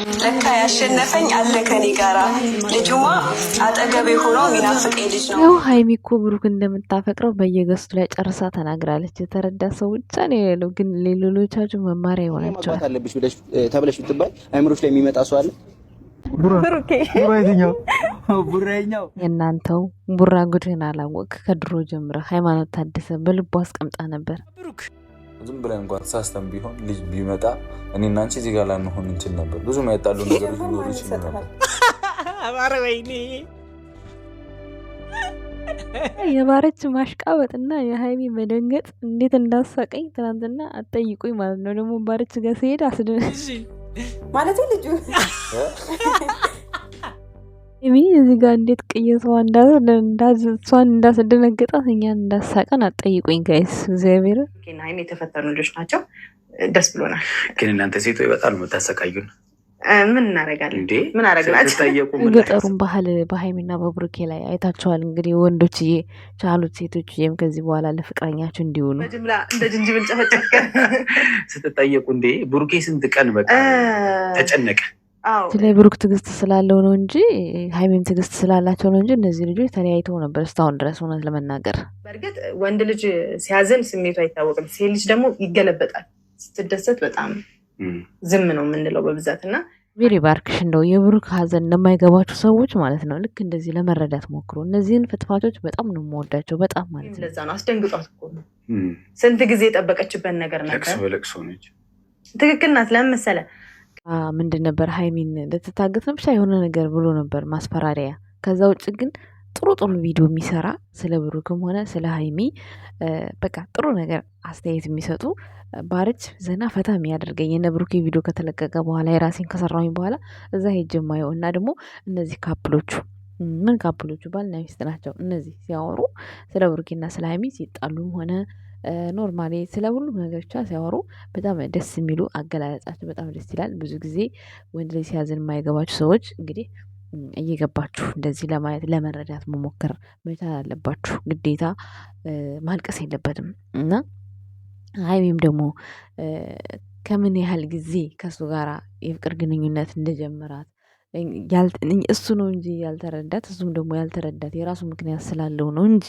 ለካ ያሸነፈኝ አለ ከኔ ጋራ። ልጁማ አጠገቤ ሆኖ ሚናፍቀኝ ልጅ ነው። ያው ሀይሚ እኮ ብሩክ እንደምታፈቅረው በየገስቱ ላይ ጨርሳ ተናግራለች። የተረዳ ሰው ብቻ ነው ያለው፣ ግን ሌሎቻችሁ መማሪያ ይሆናቸዋል። አለብሽ ተብለሽ ብትባይ አይምሮች ላይ የሚመጣ ሰው አለ? ቡራኛው የእናንተው ቡራ ጉድህን አላወቅ። ከድሮ ጀምረ ሃይማኖት ታደሰ በልቦ አስቀምጣ ነበር። ዝም ብለን እንኳን ሳስተም ቢሆን ልጅ ቢመጣ እኔና አንቺ እዚህ ጋር ላንሆን እንችል ነበር። ብዙ ያጣሉ ነገሮች ሊኖሩ ይችሉ ነበር። አባረ ወይኔ የባረች ማሽቃበጥና የሀይሚ መደንገጥ እንዴት እንዳሳቀኝ ትናንትና አትጠይቁኝ ማለት ነው። ደግሞ ባረች ጋር ሲሄድ አስደነች ማለት ልጁ ሀይሚ እዚህ ጋር እንዴት ቅየሰዋ እሷን እንዳስደነገጣት እኛን እንዳሳቀን አትጠይቁኝ ጋይስ። እግዚአብሔር ሀይሚ የተፈተኑ ልጆች ናቸው። ደስ ብሎናል። ግን እናንተ ሴቶች በጣም የምታሰቃዩን። ምን እናደርጋለን እንዴ? ምን አደረግናቸው? የገጠሩን ባህል በሀይሚና በብሩኬ ላይ አይታችኋል። እንግዲህ ወንዶችዬ ቻሉት፣ ሴቶችዬም ከዚህ በኋላ ለፍቅረኛችሁ እንዲሆኑ በጅምላ እንደ ዝንጅብል ጨፈጨፍ ስትጠየቁ እንዴ ብሩኬ ስንት ቀን በቃ ተጨነቀ። ስለ ብሩክ ትዕግስት ስላለው ነው እንጂ ሀይሚም ትዕግስት ስላላቸው ነው እንጂ እነዚህ ልጆች ተለያይተው ነበር እስካሁን ድረስ። እውነት ለመናገር በእርግጥ ወንድ ልጅ ሲያዝን ስሜቱ አይታወቅም። ሴት ልጅ ደግሞ ይገለበጣል። ስትደሰት በጣም ዝም ነው የምንለው በብዛት እና ቬሪ ባርክሽ። እንደው የብሩክ ሀዘን እንደማይገባችሁ ሰዎች ማለት ነው ልክ እንደዚህ ለመረዳት ሞክሩ። እነዚህን ፍትፋቶች በጣም ነው የምወዳቸው፣ በጣም ማለት ነው። ለዛ ነው አስደንግጧት እኮ ነው። ስንት ጊዜ የጠበቀችበት ነገር ነበር። በለቅሶ ነች። ትክክል ናት። ለምን መሰለህ? ምንድን ነበር ሀይሚን ልትታገት ነው ብቻ የሆነ ነገር ብሎ ነበር ማስፈራሪያ። ከዛ ውጭ ግን ጥሩ ጥሩ ቪዲዮ የሚሰራ ስለ ብሩክም ሆነ ስለ ሀይሚ በቃ ጥሩ ነገር አስተያየት የሚሰጡ ባርች ዘና ፈታ የሚያደርገኝ የነ ብሩኬ ቪዲዮ ከተለቀቀ በኋላ የራሴን ከሰራሁኝ በኋላ እዛ ሄጅ የማየው እና ደግሞ እነዚህ ካፕሎቹ ምን ካፕሎቹ ባልና ሚስት ናቸው። እነዚህ ሲያወሩ ስለ ብሩኬና ስለ ሀይሚ ሲጣሉም ሆነ ኖርማሊ ስለ ሁሉም ነገር ብቻ ሲያወሩ በጣም ደስ የሚሉ አገላለጻቸው በጣም ደስ ይላል። ብዙ ጊዜ ወንድ ላይ ሲያዝን የማይገባችሁ ሰዎች እንግዲህ እየገባችሁ እንደዚህ ለማየት ለመረዳት መሞከር መቻል አለባችሁ። ግዴታ ማልቀስ የለበትም እና ሀይሚም ደግሞ ከምን ያህል ጊዜ ከሱ ጋር የፍቅር ግንኙነት እንደጀመራት እሱ ነው እንጂ ያልተረዳት፣ እሱም ደግሞ ያልተረዳት የራሱ ምክንያት ስላለው ነው እንጂ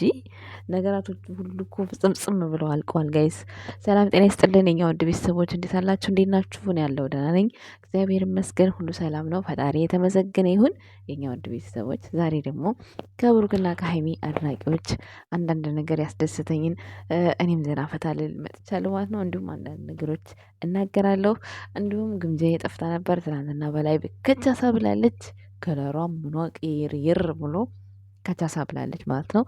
ነገራቶች ሁሉ እኮ ፍጽምጽም ብለው አልቀዋል። ጋይስ ሰላም ጤና ይስጥልን የኛ ውድ ቤተሰቦች፣ እንዴት አላችሁ? እንዴት ናችሁ? እኔ ያለው ደህና ነኝ እግዚአብሔር ይመስገን፣ ሁሉ ሰላም ነው። ፈጣሪ የተመሰገነ ይሁን። የኛ ውድ ቤተሰቦች ዛሬ ደግሞ ከብሩክና ከሀይሚ አድናቂዎች አንዳንድ ነገር ያስደስተኝን እኔም ዘና ፈታ ልል መጥቻለሁ ማለት ነው። እንዲሁም አንዳንድ ነገሮች እናገራለሁ። እንዲሁም ግምጃ የጠፍታ ነበር ትናንትና በላይ ከቻሳ ብላለች። ከለሯም ምኗ ቅይር ብሎ ከቻሳ ብላለች ማለት ነው።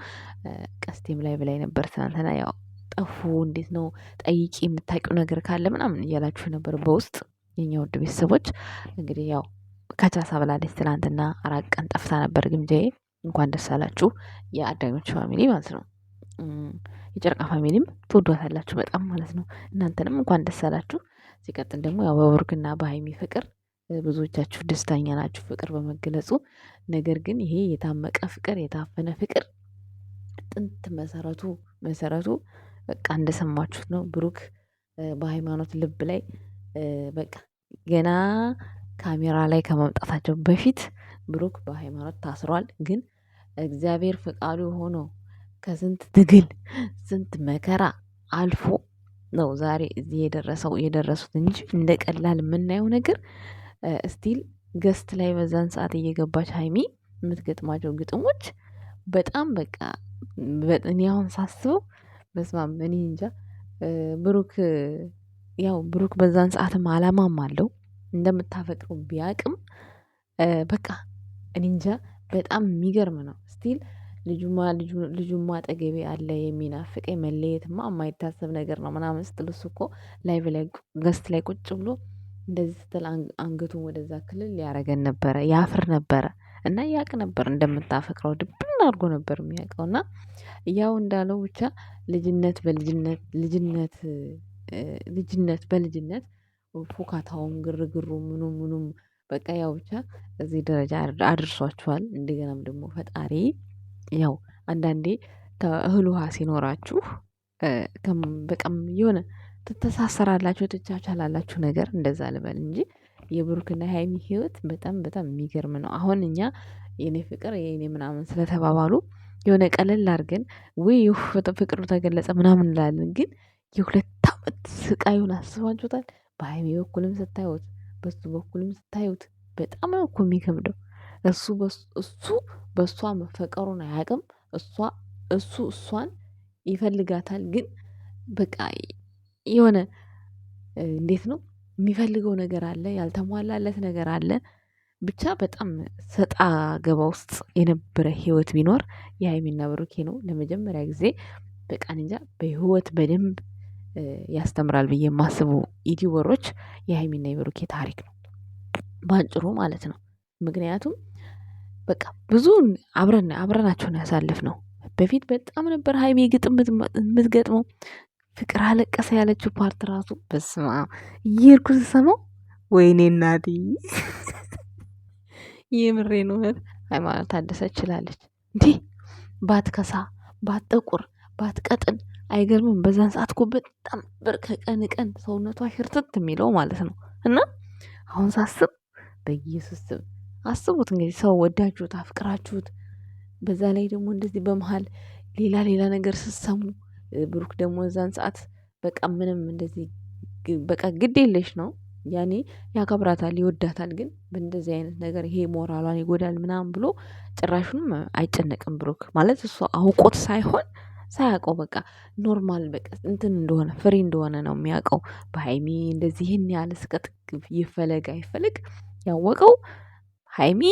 ቀስቴም ላይ ብላይ ነበር ትናንትና። ያው ጠፉ እንዴት ነው ጠይቂ የምታውቂው ነገር ካለ ምናምን እያላችሁ ነበር በውስጥ የኛ ውድ ቤተሰቦች። እንግዲህ ያው ከቻሳ ብላለች ትናንትና 4 ቀን ጠፍታ ነበር ግምጃዬ። እንኳን ደስ አላችሁ የአዳኞች ፋሚሊ ማለት ነው። የጨረቃ ፋሚሊም ትወዷታላችሁ በጣም ማለት ነው። እናንተንም እንኳን ደስ አላችሁ። ሲቀጥል ደግሞ ያው በብሩክና በሀይሚ ፍቅር ብዙዎቻችሁ ደስተኛ ናችሁ ፍቅር በመገለጹ። ነገር ግን ይሄ የታመቀ ፍቅር የታፈነ ፍቅር ጥንት መሰረቱ በቃ እንደሰማችሁት ነው። ብሩክ በሃይማኖት ልብ ላይ በቃ ገና ካሜራ ላይ ከመምጣታቸው በፊት ብሩክ በሃይማኖት ታስሯል። ግን እግዚአብሔር ፈቃዱ ሆኖ ከስንት ትግል ስንት መከራ አልፎ ነው ዛሬ እዚህ የደረሱት እንጂ እንደ ቀላል የምናየው ነገር ስቲል ገስት ላይ በዛን ሰዓት እየገባች ሀይሚ የምትገጥማቸው ግጥሞች በጣም በቃ እኔ አሁን ሳስበው በስማም እኔ እንጃ። ብሩክ በዛን ሰዓትም አላማም አለው እንደምታፈቅረው ቢያቅም በቃ እኔ እንጃ በጣም የሚገርም ነው። ስቲል ልጁማ አጠገቤ አለ የሚናፍቀኝ መለየትማ የማይታሰብ ነገር ነው ምናምን ስትል እሱ እኮ ላይቭ ላይ ገስት ላይ ቁጭ ብሎ እንደዚህ ስትል አንገቱን ወደዛ ክልል ሊያረገን ነበረ፣ ያፍር ነበረ እና ያቅ ነበር እንደምታፈቅረው ድብን አድርጎ ነበር የሚያውቀው። እና ያው እንዳለው ብቻ ልጅነት በልጅነት ፉካታውም ግርግሩ ምኑም በቃ ያው ብቻ እዚህ ደረጃ አድርሷችኋል። እንደገናም ደግሞ ፈጣሪ ያው አንዳንዴ ከእህል ውሃ ሲኖራችሁ በቃም የሆነ ትተሳሰራላችሁ ትቻቻላላችሁ ነገር እንደዛ ልበል እንጂ የብሩክና ሃይሚ ህይወት በጣም በጣም የሚገርም ነው። አሁን እኛ የኔ ፍቅር የኔ ምናምን ስለተባባሉ የሆነ ቀለል አድርገን ወይ ፍቅሩ ተገለጸ ምናምን እንላለን። ግን የ2 ዓመት ስቃዩን አስባችሁታል? በሃይሚ በኩልም ስታዩት በሱ በኩልም ስታዩት በጣም ነው እኮ የሚከብደው። እሱ በእሷ መፈቀሩን አያውቅም። እሱ እሷን ይፈልጋታል። ግን በቃ የሆነ እንዴት ነው የሚፈልገው ነገር አለ፣ ያልተሟላለት ነገር አለ። ብቻ በጣም ሰጣ ገባ ውስጥ የነበረ ህይወት ቢኖር የሃይሚና ብሩኬ ነው። ለመጀመሪያ ጊዜ በቃ እንጃ በህይወት በደንብ ያስተምራል ብዬ የማስቡ ዩቲዩበሮች የሃይሚና የብሩኬ ታሪክ ነው ባጭሩ ማለት ነው። ምክንያቱም በቃ ብዙን አብረናቸውን ያሳለፍነው በፊት በጣም ነበር ሃይሚ ግጥም የምትገጥመው። ፍቅር አለቀሰ ያለችው ፓርት ራሱ በስማ እየሄድኩ ስሰማው ወይኔ እናቴ የምሬን እውነት ሃይማኖት ታደሰ ችላለች እንዴ! ባትከሳ ባትጠቁር ባትቀጥን አይገርምም። በዛን ሰዓት እኮ በጣም ከቀን ሰውነቷ ሽርትት የሚለው ማለት ነው። እና አሁን ሳስብ በኢየሱስ ስም አስቡት እንግዲህ ሰው ወዳችሁት አፍቅራችሁት፣ በዛ ላይ ደግሞ እንደዚህ በመሃል ሌላ ነገር ስትሰሙ፣ ብሩክ ደግሞ እዛን ሰዓት በቃ ምንም እንደዚህ በቃ ግድ የለሽ ነው ያኔ ያከብራታል፣ ይወዳታል። ግን በእንደዚህ አይነት ነገር ይሄ ሞራሏን ይጎዳል ምናምን ብሎ ጭራሹንም አይጨነቅም ብሩክ ማለት እሱ አውቆት ሳይሆን ሳያውቀው በቃ ኖርማል በቃ እንትን እንደሆነ ፍሬ እንደሆነ ነው የሚያውቀው። በሃይሚ እንደዚህ ይህን ያህል እስከ ጥግ ይፈለግ አይፈለግ ያወቀው ሃይሚ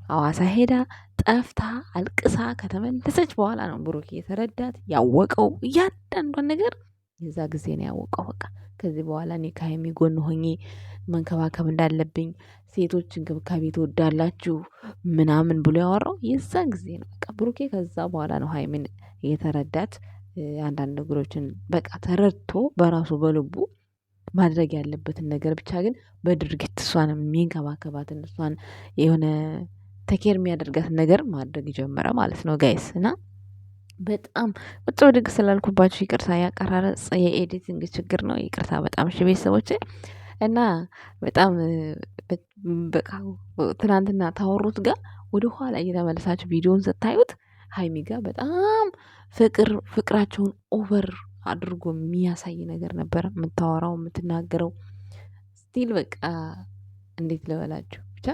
ሐዋሳ ሄዳ ጠፍታ አልቅሳ ከተመለሰች በኋላ ነው ብሩክ የተረዳት ያወቀው እያንዳንዷን ነገር የዛ ጊዜ ነው ያወቀው። በቃ ከዚህ በኋላ እኔ ከሃይሚ ጎን ሆኜ መንከባከብ እንዳለብኝ፣ ሴቶች እንክብካቤ ትወዳላችሁ ምናምን ብሎ ያወራው የዛን ጊዜ ነው። በቃ ብሩኬ ከዛ በኋላ ነው ሃይሚን የተረዳት። አንዳንድ ነገሮችን በቃ ተረድቶ በራሱ በልቡ ማድረግ ያለበትን ነገር ብቻ ግን በድርጊት እሷን የሚንከባከባትን እሷን የሆነ ተኬር የሚያደርጋትን ነገር ማድረግ ጀመረ ማለት ነው ጋይስ። እና በጣም ቁጭ ብድግ ስላልኩባችሁ ይቅርታ፣ ያቀራረጽ የኤዲቲንግ ችግር ነው። ይቅርታ በጣም እሺ ቤተሰቦቼ። እና በጣም በቃ ትናንትና ታወሩት ጋር ወደ ኋላ እየተመለሳችሁ ቪዲዮን ስታዩት ሃይሚ ጋር በጣም ፍቅራቸውን ኦቨር አድርጎ የሚያሳይ ነገር ነበር የምታወራው የምትናገረው። ስቲል በቃ እንዴት ልበላችሁ ብቻ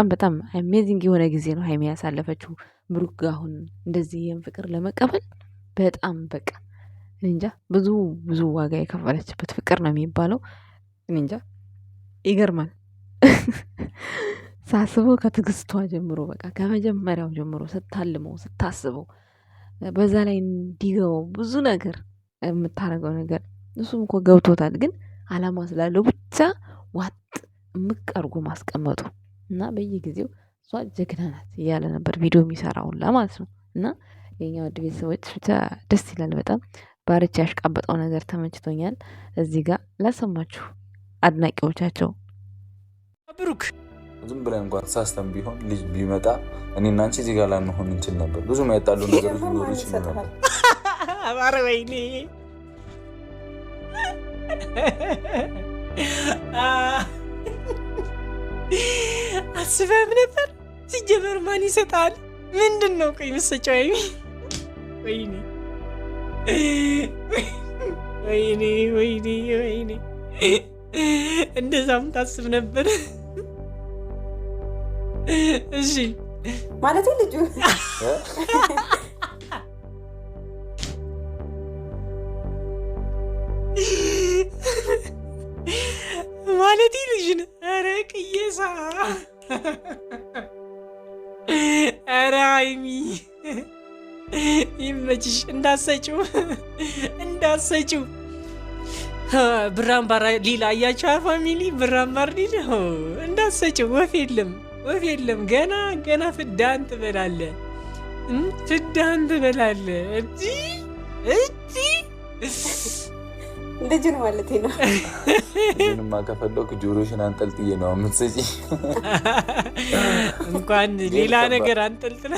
በጣም አሜዚንግ የሆነ ጊዜ ነው ሃይሚ ያሳለፈችው ብሩክ ጋር። አሁን እንደዚህ ይህን ፍቅር ለመቀበል በጣም በቃ እንጃ ብዙ ዋጋ የከፈለችበት ፍቅር ነው የሚባለው። እንጃ ይገርማል። ሳስበው ከትግስቷ ጀምሮ በቃ ከመጀመሪያው ጀምሮ ስታልመው ስታስበው፣ በዛ ላይ እንዲገባው ብዙ ነገር የምታደርገው ነገር እሱም እኮ ገብቶታል። ግን አላማ ስላለው ብቻ ዋጥ የምቀርጎ ማስቀመጡ እና በየጊዜው እሷ ጀግና ናት እያለ ነበር ቪዲዮ የሚሰራውላ ማለት ነው። እና የኛ ወድ ቤተሰቦች ብቻ ደስ ይላል በጣም። ባርቻ ያሽቃበጠው ነገር ተመችቶኛል። እዚህ ጋር ላሰማችሁ አድናቂዎቻቸው ብሩክ ዝም ብለን እንኳን ተሳስተን ቢሆን ልጅ ቢመጣ እኔና አንቺ እዚህ ጋር ላንሆን እንችል ነበር። ብዙ የሚያጣሉ ነገሮች ሊኖሩ ይችሉ ነበር። አባረ ወይኔ አስበህም ነበር? ሲጀመር ማን ይሰጣል? ምንድን ነው ቆይ መሰጫው? ወይኔ ወይኔ ወይኔ ወይኔ እንደዛም ታስብ ነበር? እሺ ማለት ልጁ ማለት ልጅ ነው። ኧረ ቅየሳ! ኧረ ሃይሚ ይመችሽ። እንዳሰጪው ብራምባር ሊላ አያቸው ፋሚሊ ብራምባር ሊል እንዳሰጪው ወፍ የለም። ገና ፍዳን ትበላለ ልጅ ነው ማለት ነው። ምንማ ከፈለኩ ጆሮሽን አንጠልጥዬ ነው የምትሰጪ። እንኳን ሌላ ነገር አንጠልጥለ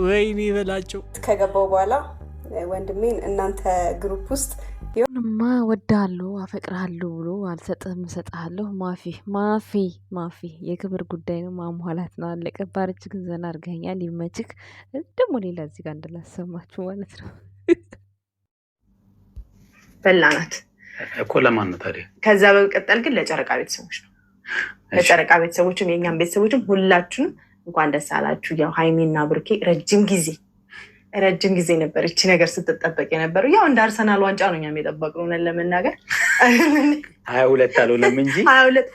ወይኔ በላቸው። ከገባው በኋላ ወንድሜን እናንተ ግሩፕ ውስጥ ማ ወዳለሁ አፈቅርሃለሁ ብሎ አልሰጥህም እሰጥሃለሁ ማፊ የክብር ጉዳይ ነው። ማሟላት ነው አለቀ። ባርች ግን ዘና አድርገኛል። ይመችክ። ደግሞ ሌላ እዚህ ጋር እንደላሰማችሁ ማለት ነው። በላናት እኮ ለማን ነው ታዲያ? ከዛ በመቀጠል ግን ለጨረቃ ቤተሰቦች ነው። ለጨረቃ ቤተሰቦችም የእኛም ቤተሰቦችም ሁላችሁንም እንኳን ደስ አላችሁ። ያው ሀይሚና ብሩኬ ረጅም ጊዜ ነበር እቺ ነገር ስትጠበቅ የነበረው። ያው እንደ አርሰናል ዋንጫ ነው እኛም የጠበቅነው እውነት ለመናገር 22 አልሆነም እንጂ 22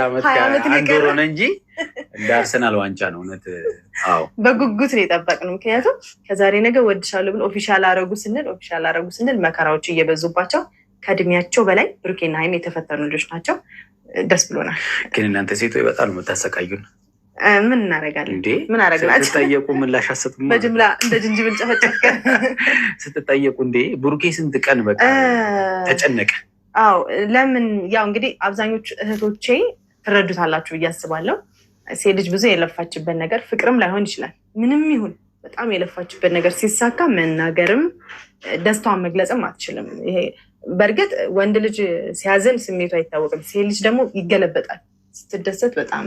ዓመት አንድ ወር ሆነ እንጂ እንደ አርሰናል ዋንጫ ነው እውነት። አዎ በጉጉት ነው የጠበቅነው። ምክንያቱም ከዛሬ ነገ ወድሻለሁ ብሎ ኦፊሻል አረጉ ስንል መከራዎች እየበዙባቸው ከእድሜያቸው በላይ ብሩኬና ሀይሚ የተፈተኑ ልጆች ናቸው። ደስ ብሎናል። ግን እናንተ ሴቶች በጣም ነው የምታሰቃዩን። ምን እናደርጋለን እንዴ? ምን አደረግናቸው? ስትጠየቁ ምላሽ አሰጥም በጅምላ እንደ ጅንጅብል ጨፈጨፍከ ስትጠየቁ እንዴ ብሩኬ ስንት ቀን በቃ ተጨነቀ። አዎ ለምን ያው እንግዲህ አብዛኞቹ እህቶቼ ትረዱታላችሁ ብዬ አስባለሁ። ሴት ልጅ ብዙ የለፋችበት ነገር ፍቅርም ላይሆን ይችላል። ምንም ይሁን በጣም የለፋችበት ነገር ሲሳካ መናገርም ደስታዋን መግለጽም አትችልም። ይሄ በእርግጥ ወንድ ልጅ ሲያዝን ስሜቱ አይታወቅም። ሴት ልጅ ደግሞ ይገለበጣል። ስትደሰት በጣም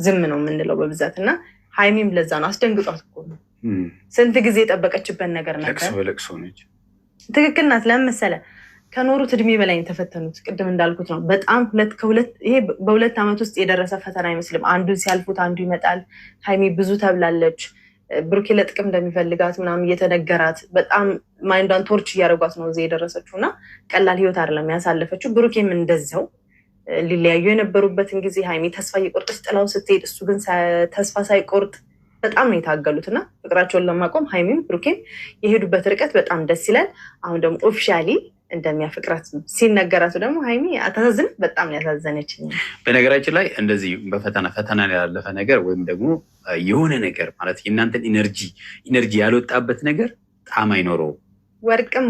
ዝም ነው የምንለው በብዛት እና ሀይሚም ለዛ ነው አስደንግጧት እኮ ነው። ስንት ጊዜ የጠበቀችበት ነገር ነበር። ለቅሶ ነች። ትክክል ናት። ለምን መሰለህ? ከኖሩት እድሜ በላይ የተፈተኑት ቅድም እንዳልኩት ነው። በጣም ይሄ በ2 ዓመት ውስጥ የደረሰ ፈተና አይመስልም። አንዱን ሲያልፉት አንዱ ይመጣል። ሀይሚ ብዙ ተብላለች። ብሩኬ ለጥቅም እንደሚፈልጋት ምናምን እየተነገራት በጣም ማይንዷን ቶርች እያደረጓት ነው እዚህ የደረሰችው እና ቀላል ህይወት አይደለም ያሳለፈችው። ብሩኬም እንደዚያው ሊለያዩ የነበሩበትን ጊዜ ሀይሚ ተስፋ እየቆርጠች ጥላው ስትሄድ እሱ ግን ተስፋ ሳይቆርጥ በጣም ነው የታገሉት እና ፍቅራቸውን ለማቆም ሀይሚም ብሩኬም የሄዱበት ርቀት በጣም ደስ ይላል። አሁን ደግሞ ኦፊሻሊ እንደሚያፈቅራት ሲነገራቱ ደግሞ ሀይሚ አታሳዝንም? በጣም ነው ያሳዘነችኝ። በነገራችን ላይ እንደዚህ ፈተና ያላለፈ ነገር ወይም ደግሞ የሆነ ነገር ማለት የእናንተን ኢነርጂ ያልወጣበት ነገር ጣዕም አይኖረውም። ወርቅም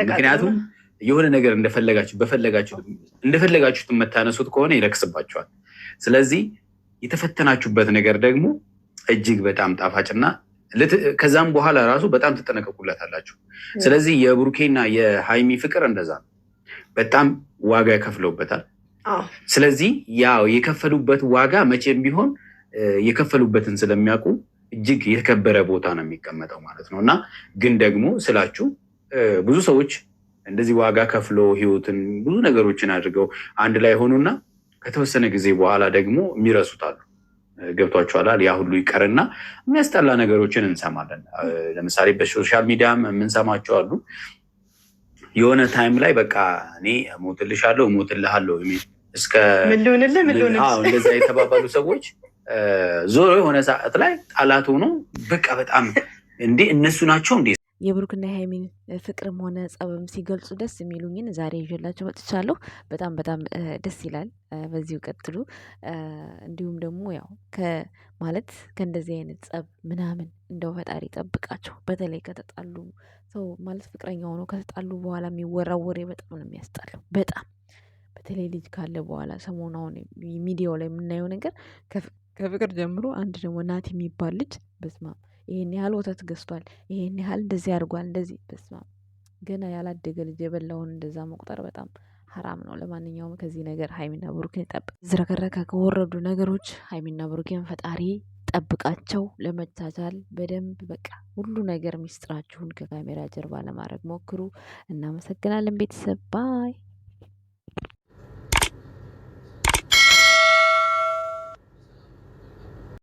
ምክንያቱም የሆነ ነገር እንደፈለጋችሁት የምታነሱት ከሆነ ይረክስባችኋል። ስለዚህ የተፈተናችሁበት ነገር ደግሞ እጅግ በጣም ጣፋጭና ከዛም በኋላ ራሱ በጣም ትጠነቀቁላታላችሁ። ስለዚህ የብሩኬና የሀይሚ ፍቅር እንደዛ ነው። በጣም ዋጋ ከፍለውበታል። ስለዚህ ያው የከፈሉበት ዋጋ መቼም ቢሆን የከፈሉበትን ስለሚያውቁ እጅግ የተከበረ ቦታ ነው የሚቀመጠው ማለት ነው። እና ግን ደግሞ ስላችሁ ብዙ ሰዎች እንደዚህ ዋጋ ከፍሎ ህይወትን ብዙ ነገሮችን አድርገው አንድ ላይ ሆኑና ከተወሰነ ጊዜ በኋላ ደግሞ የሚረሱታሉ። ገብቷችኋል? ያ ሁሉ ይቀርና የሚያስጠላ ነገሮችን እንሰማለን። ለምሳሌ በሶሻል ሚዲያም የምንሰማቸው አሉ። የሆነ ታይም ላይ በቃ እኔ እሞትልሻለሁ እስከ እንደዛ የተባባሉ ሰዎች ዞሮ የሆነ ሰዓት ላይ ጠላት ሆኖ በቃ በጣም እንዴ እነሱ ናቸው እንዴ የብሩክና የሀይሚን ፍቅርም ሆነ ጸብም ሲገልጹ ደስ የሚሉኝን ዛሬ ይዤላቸው መጥቻለሁ። በጣም ደስ ይላል። በዚሁ ቀጥሉ። እንዲሁም ደግሞ ያው ማለት ከእንደዚህ አይነት ጸብ ምናምን እንደው ፈጣሪ ጠብቃቸው። በተለይ ከተጣሉ ሰው ማለት ፍቅረኛ ሆኖ ከተጣሉ በኋላ የሚወራው ወሬ በጣም ነው የሚያስጣለው። በጣም በተለይ ልጅ ካለ በኋላ ሰሞኑ አሁን ሚዲያው ላይ የምናየው ነገር ከፍቅር ጀምሮ አንድ ደግሞ ናት የሚባል ልጅ በስማ ይሄን ያህል ወተት ገዝቷል፣ ይሄን ያህል እንደዚህ አድርጓል፣ እንደዚህ በስማ ገና ያላደገ ልጅ የበላውን እንደዛ መቁጠር በጣም ሐራም ነው። ለማንኛውም ከዚህ ነገር ሀይሚና ብሩኬን ጠብቅ። ዝረከረከ ከወረዱ ነገሮች ሀይሚና ብሩኬን ፈጣሪ ጠብቃቸው። ለመቻቻል በደንብ በቃ ሁሉ ነገር ሚስጥራችሁን ከካሜራ ጀርባ ለማድረግ ሞክሩ። እናመሰግናለን ቤተሰብ ባይ